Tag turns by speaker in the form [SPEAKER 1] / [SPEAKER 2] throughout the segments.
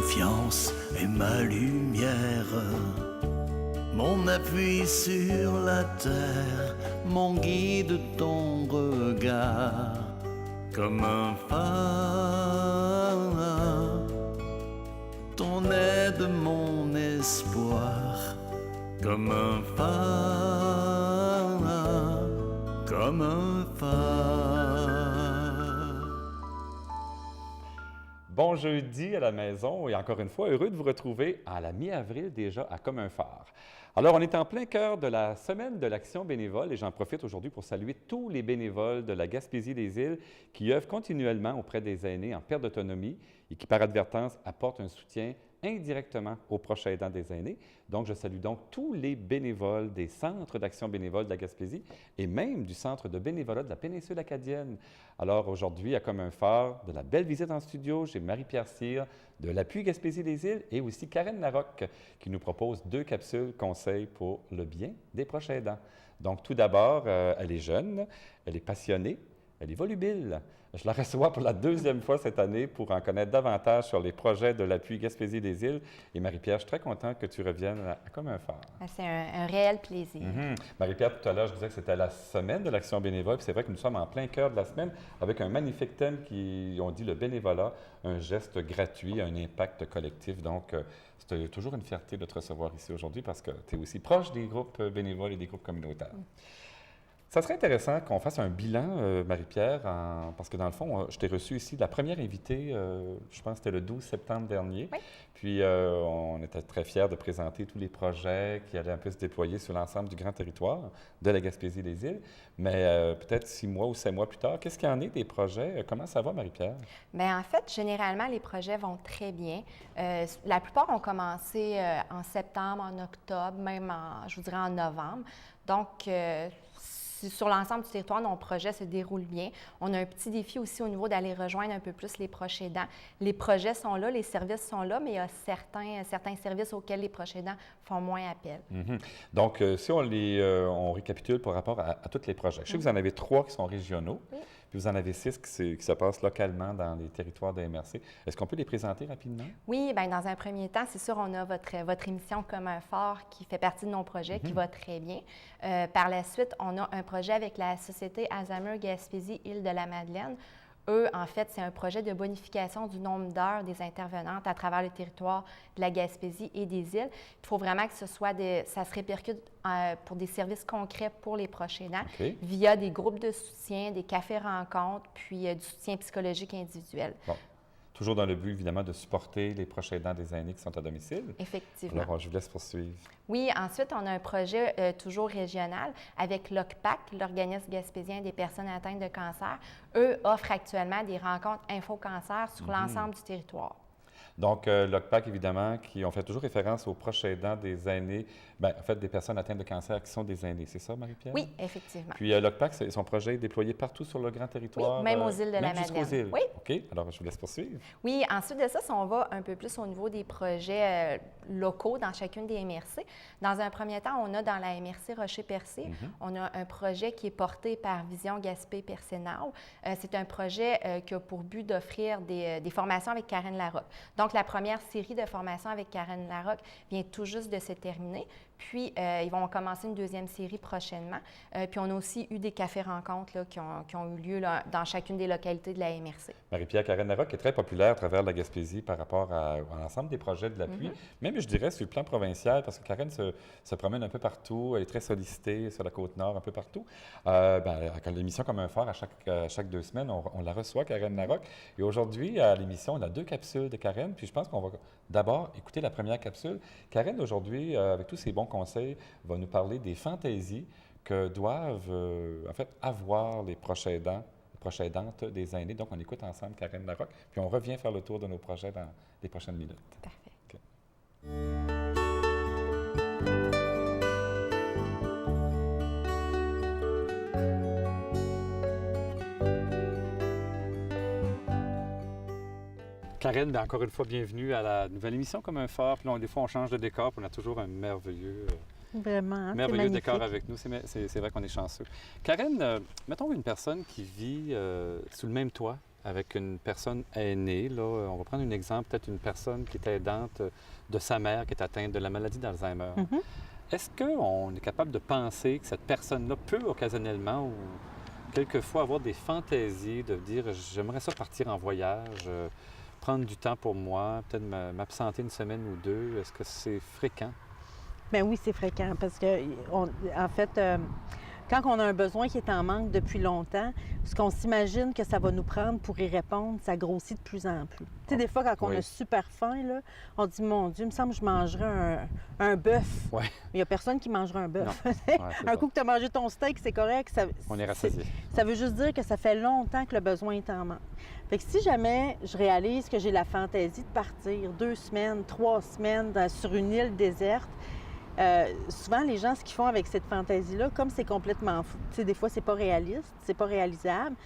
[SPEAKER 1] confiance est ma lumière, mon appui sur la terre, mon guide, ton regard, comme un phare, ton aide, mon espoir, comme un phare, comme un phare.
[SPEAKER 2] Bon jeudi à la maison et encore une fois, heureux de vous retrouver à la mi-avril déjà à Comme un phare. Alors, on est en plein cœur de la semaine de l'action bénévole et j'en profite aujourd'hui pour saluer tous les bénévoles de la Gaspésie-des-Îles qui œuvrent continuellement auprès des aînés en perte d'autonomie et qui, par advertence, apportent un soutien indirectement aux proches aidants des aînés. Donc, je salue donc tous les bénévoles des centres d'action bénévole de la Gaspésie et même du centre de bénévolat de la péninsule acadienne. Alors, aujourd'hui, à Comme un phare, de la belle visite en studio, j'ai Marie-Pierre Cyr de l'Appui Gaspésie-des-Îles et aussi Karen Larocque qui nous propose 2 capsules conseils pour le bien des proches aidants. Donc, tout d'abord, elle est jeune, elle est passionnée, elle est volubile. Je la reçois pour la 2e fois cette année pour en connaître davantage sur les projets de l'Appui Gaspésie-des-Îles. Et Marie-Pierre, je suis très content que tu reviennes à Comme un phare.
[SPEAKER 3] C'est un réel plaisir.
[SPEAKER 2] Marie-Pierre, tout à l'heure, je disais que c'était la semaine de l'action bénévole. Puis c'est vrai que nous sommes en plein cœur de la semaine avec un magnifique thème qui, on dit, le bénévolat, un geste gratuit, un impact collectif. Donc, c'est toujours une fierté de te recevoir ici aujourd'hui parce que tu es aussi proche des groupes bénévoles et des groupes communautaires. Ça serait intéressant qu'on fasse un bilan, Marie-Pierre, parce que dans le fond, je t'ai reçu ici, la première invitée, je pense que c'était le 12 septembre dernier.
[SPEAKER 3] Oui.
[SPEAKER 2] Puis on était très fiers de présenter tous les projets qui allaient un peu se déployer sur l'ensemble du grand territoire de la Gaspésie-des-Îles. Mais peut-être 6 mois ou 7 mois plus tard, qu'est-ce qu'il y en est des projets? Comment ça va, Marie-Pierre?
[SPEAKER 3] Bien, en fait, généralement, les projets vont très bien. La plupart ont commencé en septembre, en octobre, même, je vous dirais, en novembre. Donc, sur l'ensemble du territoire, nos projets se déroulent bien. On a un petit défi aussi au niveau d'aller rejoindre un peu plus les proches aidants. Les projets sont là, les services sont là, mais il y a certains services auxquels les proches aidants font moins appel.
[SPEAKER 2] Donc, si on récapitule par rapport à tous les projets. Je sais que vous en avez 3 qui sont régionaux, puis vous en avez 6 qui se passent localement dans les territoires de MRC. Est-ce qu'on peut les présenter rapidement? Oui,
[SPEAKER 3] bien, dans un premier temps, c'est sûr, on a votre émission Comme un phare qui fait partie de nos projets, qui va très bien. Par la suite, on a un projet avec la Société Alzheimer Gaspésie-Île-de-la-Madeleine. Eux, en fait, c'est un projet de bonification du nombre d'heures des intervenantes à travers le territoire de la Gaspésie et des îles. Il faut vraiment que ça se répercute pour des services concrets pour les proches aidants via des groupes de soutien, des cafés-rencontres, puis du soutien psychologique individuel.
[SPEAKER 2] Bon. Toujours dans le but, évidemment, de supporter les proches aidants des aînés qui sont à domicile.
[SPEAKER 3] Effectivement.
[SPEAKER 2] Alors, je vous laisse poursuivre.
[SPEAKER 3] Oui, ensuite, on a un projet toujours régional avec l'OCPAC, l'Organisme gaspésien des personnes atteintes de cancer. Eux offrent actuellement des rencontres info-cancer sur l'ensemble du territoire.
[SPEAKER 2] Donc, l'OCPAC, évidemment, on fait toujours référence aux proches aidants des aînés, bien, en fait, des personnes atteintes de cancer qui sont des aînés. C'est ça, Marie-Pierre?
[SPEAKER 3] Oui, effectivement.
[SPEAKER 2] Puis, l'OCPAC, son projet est déployé partout sur le grand territoire?
[SPEAKER 3] Oui, même aux îles de la Madeleine.
[SPEAKER 2] Jusqu'aux îles?
[SPEAKER 3] Oui.
[SPEAKER 2] OK. Alors, je vous laisse poursuivre.
[SPEAKER 3] Oui, ensuite de ça, si on va un peu plus au niveau des projets locaux dans chacune des MRC, dans un premier temps, on a dans la MRC Rocher-Percé, on a un projet qui est porté par Vision Gaspé-Percé-Nord. C'est un projet qui a pour but d'offrir des formations avec Karen Larocque. Donc, la première série de formations avec Karen Larocque vient tout juste de se terminer. Puis, ils vont commencer une 2e série prochainement. Puis, on a aussi eu des cafés-rencontres qui ont eu lieu là, dans chacune des localités de la MRC.
[SPEAKER 2] Marie-Pierre, Karen Larocque est très populaire à travers la Gaspésie par rapport à l'ensemble des projets de l'appui. Même, je dirais, sur le plan provincial, parce que Karen se promène un peu partout. Elle est très sollicitée sur la Côte-Nord, un peu partout. L'émission Comme un phare, à chaque 2 semaines, on la reçoit, Karen Larocque. Et aujourd'hui, à l'émission, on a 2 capsules de Karen. Puis, je pense qu'on va d'abord écouter la première capsule. Karen, aujourd'hui, avec tous ses bons conseils, va nous parler des fantaisies que doivent en fait avoir les proches aidants, les proches aidantes des aînés. Donc, on écoute ensemble Karen Larocque, puis on revient faire le tour de nos projets dans les prochaines minutes.
[SPEAKER 3] Parfait.
[SPEAKER 2] Okay. Karen, bien, encore une fois, bienvenue à la nouvelle émission Comme un phare. Puis là, des fois, on change de décor, puis on a toujours un merveilleux
[SPEAKER 4] Vraiment,
[SPEAKER 2] merveilleux décor avec nous. C'est vrai qu'on est chanceux. Karen, mettons une personne qui vit sous le même toit avec une personne aînée. Là, on va prendre un exemple, peut-être une personne qui est aidante de sa mère qui est atteinte de la maladie d'Alzheimer. Est-ce qu'on est capable de penser que cette personne-là peut occasionnellement ou quelquefois avoir des fantaisies de dire j'aimerais ça partir en voyage, prendre du temps pour moi, peut-être m'absenter une semaine ou deux? Est-ce que c'est fréquent?
[SPEAKER 4] Bien oui, c'est fréquent parce que, en fait, quand on a un besoin qui est en manque depuis longtemps, ce qu'on s'imagine que ça va nous prendre pour y répondre, ça grossit de plus en plus. Tu sais, des fois, quand on a super faim, là, on dit « Mon Dieu, il me semble que je mangerais un bœuf.
[SPEAKER 2] Ouais. »
[SPEAKER 4] Il n'y a personne qui mangerait un bœuf.
[SPEAKER 2] Un
[SPEAKER 4] coup que tu as mangé ton steak, c'est correct.
[SPEAKER 2] On est rassasié.
[SPEAKER 4] Ça veut juste dire que ça fait longtemps que le besoin est en manque. Fait que si jamais je réalise que j'ai la fantaisie de partir 2 semaines, 3 semaines sur une île déserte, souvent, les gens, ce qu'ils font avec cette fantaisie-là, comme c'est complètement fou, tu sais, des fois, c'est pas réaliste, c'est pas réalisable,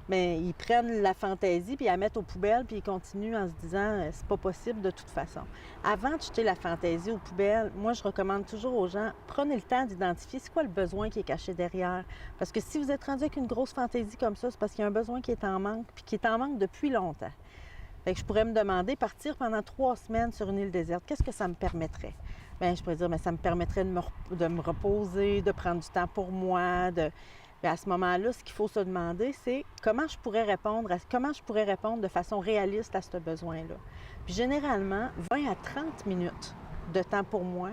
[SPEAKER 4] mais ils prennent la fantaisie puis ils la mettent aux poubelles puis ils continuent en se disant c'est pas possible de toute façon. Avant de jeter la fantaisie aux poubelles, moi, je recommande toujours aux gens, prenez le temps d'identifier c'est quoi le besoin qui est caché derrière. Parce que si vous êtes rendu avec une grosse fantaisie comme ça, c'est parce qu'il y a un besoin qui est en manque puis qui est en manque depuis longtemps. Fait que je pourrais me demander, partir pendant 3 semaines sur une île déserte, qu'est-ce que ça me permettrait? Bien, je pourrais dire, bien, ça me permettrait de me reposer, de prendre du temps pour moi. Bien, à ce moment-là, ce qu'il faut se demander, c'est comment je pourrais répondre de façon réaliste à ce besoin-là. Puis généralement, 20 à 30 minutes de temps pour moi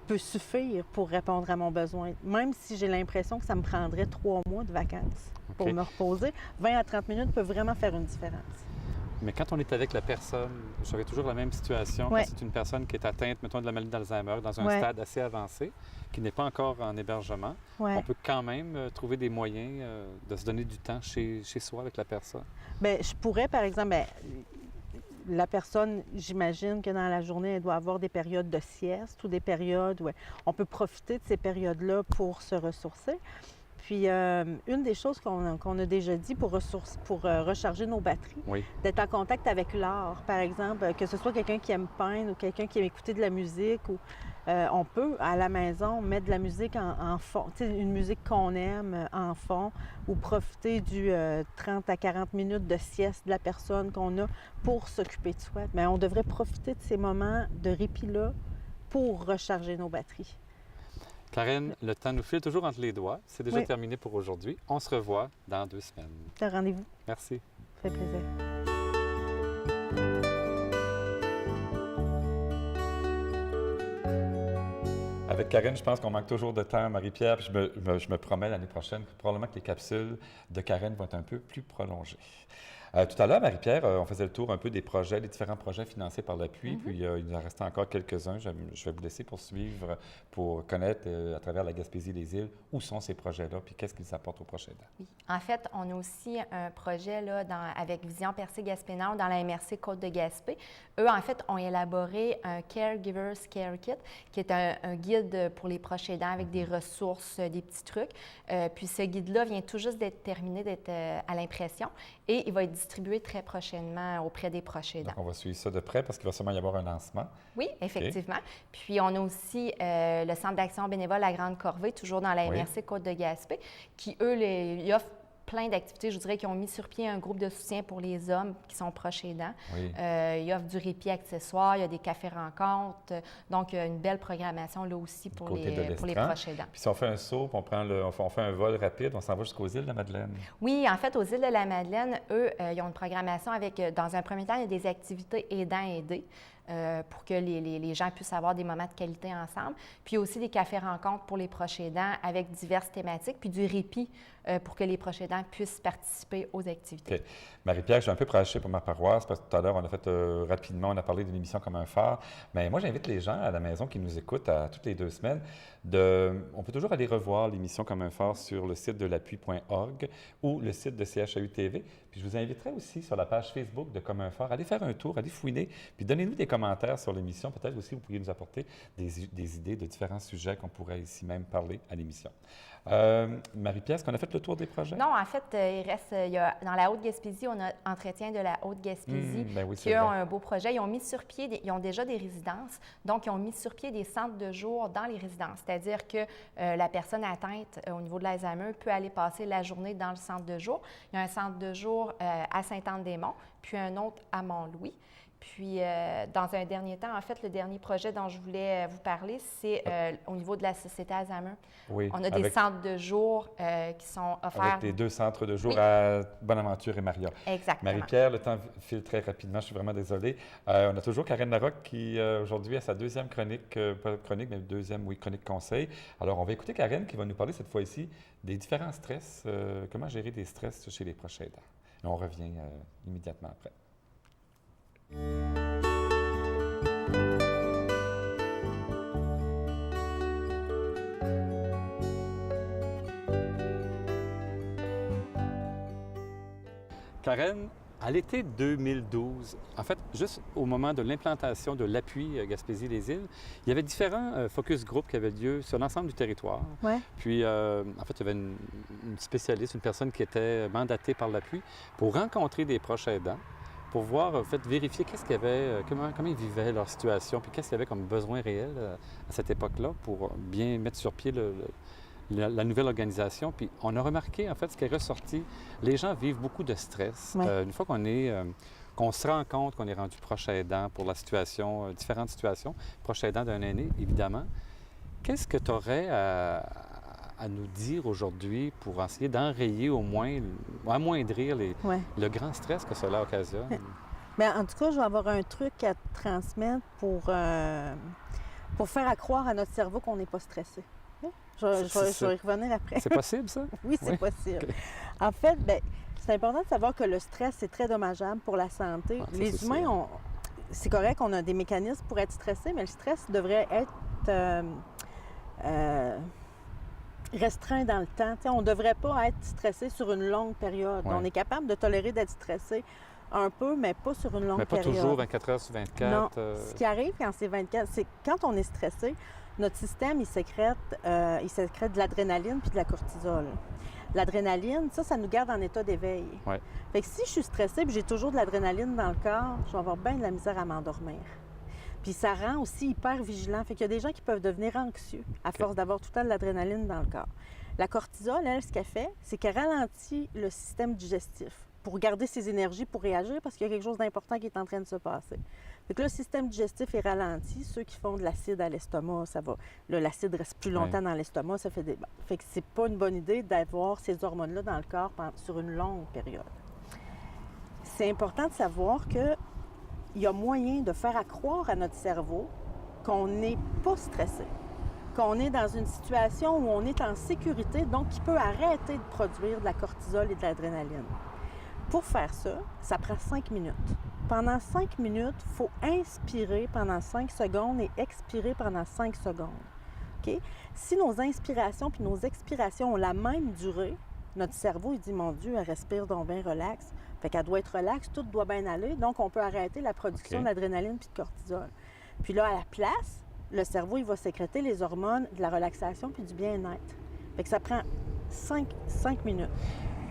[SPEAKER 4] peut suffire pour répondre à mon besoin, même si j'ai l'impression que ça me prendrait 3 mois de vacances pour me reposer. 20 à 30 minutes peut vraiment faire une différence.
[SPEAKER 2] Mais quand on est avec la personne, j'aurais toujours la même situation. Quand c'est une personne qui est atteinte, mettons, de la maladie d'Alzheimer, dans un stade assez avancé, qui n'est pas encore en hébergement, on peut quand même trouver des moyens de se donner du temps chez soi avec la personne.
[SPEAKER 4] Bien, je pourrais, par exemple, la personne, j'imagine que dans la journée, elle doit avoir des périodes de sieste ou des périodes où on peut profiter de ces périodes-là pour se ressourcer. Puis, une des choses qu'on a déjà dit pour recharger nos batteries, d'être en contact avec l'art, par exemple, que ce soit quelqu'un qui aime peindre ou quelqu'un qui aime écouter de la musique, ou on peut, à la maison, mettre de la musique en fond, tu sais, une musique qu'on aime en fond, ou profiter du 30 à 40 minutes de sieste de la personne qu'on a pour s'occuper de soi. Mais on devrait profiter de ces moments de répit-là pour recharger nos batteries.
[SPEAKER 2] Karen, le temps nous file toujours entre les doigts. C'est déjà terminé pour aujourd'hui. On se revoit dans 2 semaines.
[SPEAKER 4] Un rendez-vous.
[SPEAKER 2] Merci.
[SPEAKER 4] Ça fait plaisir.
[SPEAKER 2] Avec Karen, je pense qu'on manque toujours de temps, Marie-Pierre. Je me promets l'année prochaine que probablement que les capsules de Karen vont être un peu plus prolongées. Tout à l'heure, Marie-Pierre, on faisait le tour un peu des projets, des différents projets financés par l'appui, puis il nous en restait encore quelques-uns. Je vais vous laisser poursuivre pour connaître à travers la Gaspésie des îles où sont ces projets-là, puis qu'est-ce qu'ils apportent aux prochains aidants.
[SPEAKER 3] Oui. En fait, on a aussi un projet là, avec Vision Percé-Gaspé-Nord dans la MRC Côte-de-Gaspé. Eux, en fait, ont élaboré un Caregiver's Care Kit, qui est un guide pour les proches aidants avec des ressources, des petits trucs. Puis ce guide-là vient tout juste d'être terminé, d'être à l'impression, et il va être distribué très prochainement auprès des proches aidants.
[SPEAKER 2] Donc, on va suivre ça de près parce qu'il va sûrement y avoir un lancement.
[SPEAKER 3] Oui, effectivement. Puis, on a aussi le Centre d'action bénévole à Grande-Corvée, toujours dans la MRC Côte-de-Gaspé, qui, eux, ils offrent plein d'activités. Je dirais qu'ils ont mis sur pied un groupe de soutien pour les hommes qui sont proches aidants. Ils offrent du répit accessoire, il y a des cafés-rencontres. Donc, il y a une belle programmation là aussi pour les proches aidants.
[SPEAKER 2] Puis si on fait un saut, on fait un vol rapide, on s'en va jusqu'aux îles de la Madeleine.
[SPEAKER 3] Oui, en fait, aux îles de la Madeleine, eux, ils ont une programmation avec, dans un premier temps, il y a des activités aidants-aidés. Pour que les gens puissent avoir des moments de qualité ensemble. Puis aussi des cafés-rencontres pour les proches aidants avec diverses thématiques, puis du répit pour que les proches aidants puissent participer aux activités.
[SPEAKER 2] Okay. Marie-Pierre, je suis un peu prêché pour ma paroisse parce que tout à l'heure, on a fait rapidement, on a parlé d'une émission comme un phare. Mais moi, j'invite les gens à la maison qui nous écoutent toutes les 2 semaines. On peut toujours aller revoir l'émission comme un phare sur le site de l'appui.org ou le site de CHAU-TV. Puis je vous inviterai aussi sur la page Facebook de Comme un phare, allez faire un tour, allez fouiner, puis donnez-nous des commentaires commentaires sur l'émission. Peut-être aussi, vous pourriez nous apporter des idées de différents sujets qu'on pourrait ici même parler à l'émission. Marie-Pierre, est-ce qu'on a fait le tour des projets?
[SPEAKER 3] Non, en fait, dans la Haute-Gaspésie, on a Entretien de la Haute-Gaspésie
[SPEAKER 2] Oui,
[SPEAKER 3] qui a un beau projet. Ils ont mis sur pied, ils ont déjà des résidences, donc ils ont mis sur pied des centres de jour dans les résidences. C'est-à-dire que la personne atteinte au niveau de l'Alzheimer peut aller passer la journée dans le centre de jour. Il y a un centre de jour à Sainte-Anne-des-Monts, puis un autre à Mont-Louis. Puis, dans un dernier temps, en fait, le dernier projet dont je voulais vous parler, c'est au niveau de la Société Alzheimer.
[SPEAKER 2] Oui,
[SPEAKER 3] on a des centres de jour qui sont offerts.
[SPEAKER 2] Avec les 2 centres de jour à Bonaventure et Maria.
[SPEAKER 3] Exactement.
[SPEAKER 2] Marie-Pierre, le temps file très rapidement, je suis vraiment désolé. On a toujours Karen Larocque qui, aujourd'hui, a sa deuxième chronique, pas chronique, mais deuxième, oui, chronique conseil. Alors, on va écouter Karen qui va nous parler cette fois-ci des différents stress, comment gérer des stress chez les proches aidants. Et on revient immédiatement après. Karen, à l'été 2012, en fait, juste au moment de l'implantation de l'appui Gaspésie-les-Îles, il y avait différents focus group qui avaient lieu sur l'ensemble du territoire.
[SPEAKER 4] Ouais.
[SPEAKER 2] Puis, en fait, il y avait une spécialiste, une personne qui était mandatée par l'appui pour rencontrer des proches aidants, pour voir, en fait, vérifier qu'est-ce qu'il y avait, comment ils vivaient leur situation, puis qu'est-ce qu'il y avait comme besoin réel à cette époque-là pour bien mettre sur pied la nouvelle organisation. Puis on a remarqué, en fait, ce qui est ressorti, les gens vivent beaucoup de stress.
[SPEAKER 4] Ouais.
[SPEAKER 2] Une fois qu'on se rend compte qu'on est rendu proche aidant pour la situation, différentes situations, proche aidant d'un aîné, évidemment, qu'est-ce que tu aurais à nous dire aujourd'hui pour essayer d'enrayer au moins, amoindrir le grand stress que cela occasionne?
[SPEAKER 4] Bien, en tout cas, je vais avoir un truc à te transmettre pour faire à croire à notre cerveau qu'on n'est pas stressé. Je vais y revenir après.
[SPEAKER 2] C'est possible, ça?
[SPEAKER 4] Oui, c'est possible. Okay. En fait, bien, c'est important de savoir que le stress, c'est très dommageable pour la santé. Les humains, c'est correct, on a des mécanismes pour être stressés, mais le stress devrait être restreint dans le temps. T'sais, on ne devrait pas être stressé sur une longue période. Ouais. On est capable de tolérer d'être stressé un peu, mais pas sur une longue période.
[SPEAKER 2] Mais pas toujours 24 heures sur 24.
[SPEAKER 4] Non. Ce qui arrive quand c'est 24, c'est quand on est stressé, notre système, il sécrète de l'adrénaline puis de la cortisol. L'adrénaline, ça nous garde en état d'éveil.
[SPEAKER 2] Ouais.
[SPEAKER 4] Fait que si je suis stressée et j'ai toujours de l'adrénaline dans le corps, je vais avoir bien de la misère à m'endormir. Puis ça rend aussi hyper vigilant. Fait qu'il y a des gens qui peuvent devenir anxieux à force d'avoir tout le temps de l'adrénaline dans le corps. La cortisol, elle, ce qu'elle fait, c'est qu'elle ralentit le système digestif pour garder ses énergies pour réagir parce qu'il y a quelque chose d'important qui est en train de se passer. Fait que là, le système digestif est ralenti. Ceux qui font de l'acide à l'estomac, ça va. Là, l'acide reste plus longtemps dans l'estomac, ça fait des... Fait que c'est pas une bonne idée d'avoir ces hormones-là dans le corps sur une longue période. C'est important de savoir qu'il y a moyen de faire croire à notre cerveau qu'on n'est pas stressé, qu'on est dans une situation où on est en sécurité, donc qui peut arrêter de produire de la cortisol et de l'adrénaline. Pour faire ça, ça prend 5 minutes. Pendant 5 minutes, il faut inspirer pendant 5 secondes et expirer pendant 5 secondes. Okay? Si nos inspirations puis nos expirations ont la même durée, notre cerveau, il dit « Mon Dieu, elle respire donc bien relax ». Fait qu'elle doit être relaxe, tout doit bien aller, donc on peut arrêter la production d'adrénaline puis de cortisol. Puis là, à la place, le cerveau, il va sécréter les hormones de la relaxation puis du bien-être. Fait que ça prend 5 minutes.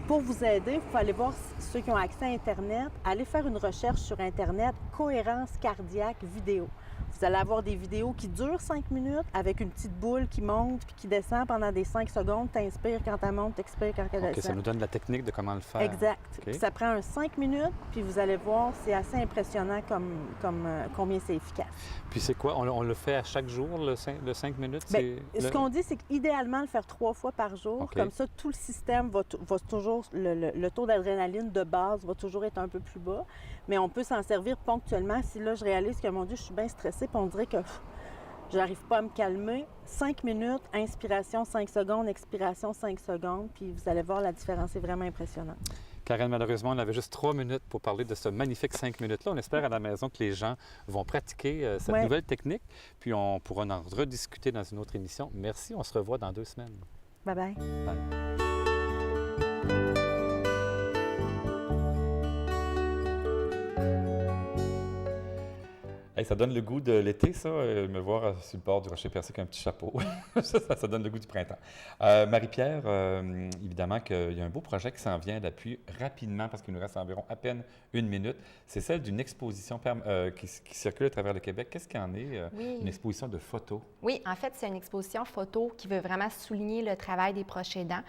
[SPEAKER 4] Pour vous aider, il faut aller voir ceux qui ont accès à Internet, aller faire une recherche sur Internet, cohérence cardiaque vidéo. Vous allez avoir des vidéos qui durent 5 minutes avec une petite boule qui monte puis qui descend pendant des 5 secondes. T'inspires quand elle monte, t'expires quand elle descend.
[SPEAKER 2] Ça nous donne la technique de comment le faire.
[SPEAKER 4] Exact. Puis ça prend 5 minutes, puis vous allez voir, c'est assez impressionnant comme combien c'est efficace.
[SPEAKER 2] Puis c'est quoi? On le fait à chaque jour, le 5 minutes?
[SPEAKER 4] Bien, ce qu'on dit, c'est qu'idéalement, le faire 3 fois par jour. Comme ça, tout le système va toujours... Le taux d'adrénaline de base va toujours être un peu plus bas. Mais on peut s'en servir ponctuellement. Si là, je réalise que, mon Dieu, je suis bien stressée, puis on dirait que je n'arrive pas à me calmer. 5 minutes, inspiration 5 secondes, expiration 5 secondes, puis vous allez voir, la différence est vraiment impressionnante.
[SPEAKER 2] Karen, malheureusement, on avait juste 3 minutes pour parler de ce magnifique 5 minutes-là. On espère à la maison que les gens vont pratiquer cette nouvelle technique, puis on pourra en rediscuter dans une autre émission. Merci, on se revoit dans 2 semaines.
[SPEAKER 4] Bye-bye.
[SPEAKER 2] Bye. Hey, ça donne le goût de l'été, ça, me voir sur le bord du rocher percé avec un petit chapeau. Ça donne le goût du printemps. Marie-Pierre, évidemment qu'il y a un beau projet qui s'en vient à l'appui rapidement parce qu'il nous reste environ à peine 1 minute. C'est celle d'une exposition qui circule à travers le Québec. Qu'est-ce qu'il y en est?
[SPEAKER 3] Oui.
[SPEAKER 2] Une exposition de photos.
[SPEAKER 3] Oui, en fait, c'est une exposition photo qui veut vraiment souligner le travail des proches aidants.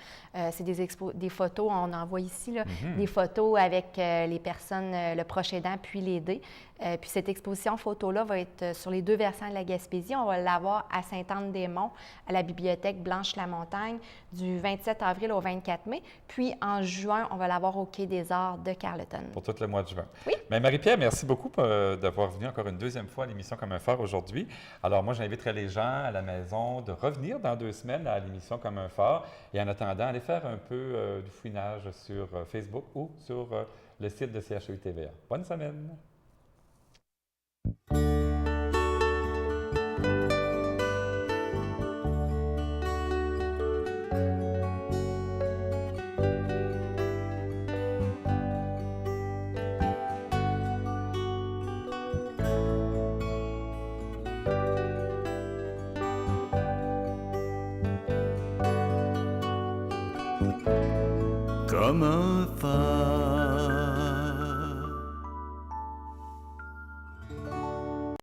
[SPEAKER 3] C'est des photos, on en voit ici, là, des photos avec les personnes, le proche aidant puis l'aider. Puis cette exposition photo-là va être sur les 2 versants de la Gaspésie. On va l'avoir à Sainte-Anne-des-Monts, à la bibliothèque Blanche-la-Montagne, du 27 avril au 24 mai. Puis en juin, on va l'avoir au Quai des Arts de Carleton.
[SPEAKER 2] Pour tout le mois de juin.
[SPEAKER 3] Oui.
[SPEAKER 2] Mais Marie-Pierre, merci beaucoup d'avoir venu encore une deuxième fois à l'émission Comme un phare aujourd'hui. Alors moi, j'inviterai les gens à la maison de revenir dans 2 semaines à l'émission Comme un phare. Et en attendant, allez faire un peu du fouinage sur Facebook ou sur le site de CHEU TVA. Bonne semaine!
[SPEAKER 1] Comme un phare.